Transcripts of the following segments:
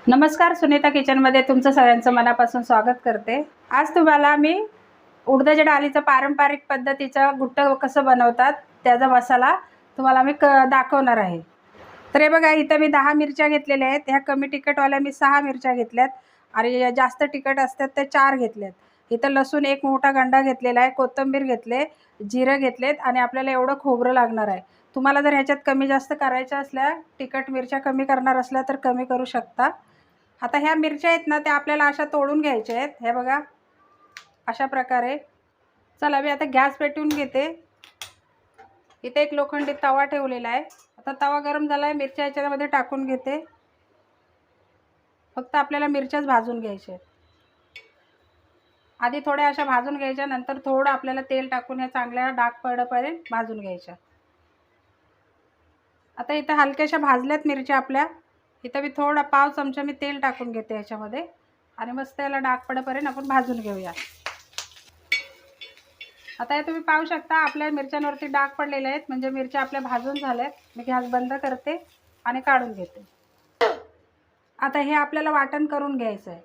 नमस्कार, सुनीता किचनमध्ये तुमचं सगळ्यांचं मनापासून स्वागत करते। आज तुम्हाला मी उडदाच्या डाळीचं पारंपरिक पद्धतीचं घुट्ट कसं बनवतात त्याचा मसाला तुम्हाला मी दाखवणार आहे। तर हे बघा, इथं मी 10 मिरच्या घेतलेल्या आहेत। ह्या कमी तिखटवाल्या मी 6 मिरच्या घेतल्यात आणि जास्त तिखट असतात ते 4 घेतल्यात। इथं लसूण एक मोठा गंडा घेतलेला आहे, कोथिंबीर घेतले, जिरं घेतलेत आणि आपल्याला एवढं खोबरं लागणार आहे। तुम्हाला जर ह्याच्यात कमी जास्त करायच्या असल्या, तिखट मिरच्या कमी करणार असल्या तर कमी करू शकता। आता ह्या मिरच्या आहेत ना, त्या आपल्याला अशा तोडून घ्यायच्या आहेत। हे बघा, अशा प्रकारे। चला मी आता गॅस पेटवून घेते। इथे एक लोखंडी तवा ठेवलेला आहे। आता तवा गरम झाला आहे, मिरच्या ह्याच्यामध्ये टाकून घेते। फक्त आपल्याला मिरच्याच भाजून घ्यायच्या आहेत। आधी थोड्या अशा भाजून घ्यायच्या, नंतर थोडं आपल्याला तेल टाकून हे चांगल्या डाग पडेपर्यंत भाजून घ्यायच्या। आता इथे हलक्याशा भाजल्यात मिरच्या आपल्या। इथं मी थोडा पाव चमचा मी तेल टाकून घेते याच्यामध्ये आणि मस्त याला डाग पडेपर्यंत आपण भाजून घेऊया। आता हे तुम्ही पाहू शकता आपल्या मिरच्यांवरती डाग पडलेले आहेत, म्हणजे मिरच्या आपल्या भाजून झाल्यात। मी गॅस बंद करते आणि काढून घेते। आता हे आपल्याला वाटण करून घ्यायचं आहे।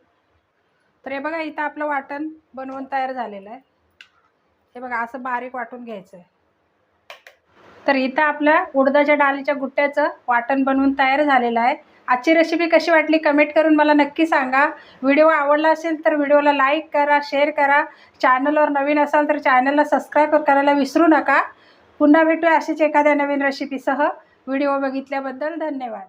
तर हे बघा, इथं आपलं वाटण बनवून तयार झालेलं आहे। हे बघा, असं बारीक वाटून घ्यायचं आहे। तर इथं आपल्या उडदाच्या डाळीच्या गुट्ट्याचं वाटण बनवून तयार झालेलं आहे। आजची रेसिपी कशी वाटली कमेंट करून मला नक्की सांगा। व्हिडिओ आवडला असेल तर व्हिडिओला लाईक करा, शेअर करा। चॅनलवर नवीन असाल तर चॅनलला सबस्क्राईब करायला विसरू नका। पुन्हा भेटूया अशीच एखाद्या नवीन रेसिपीसह। व्हिडिओ बघितल्याबद्दल धन्यवाद।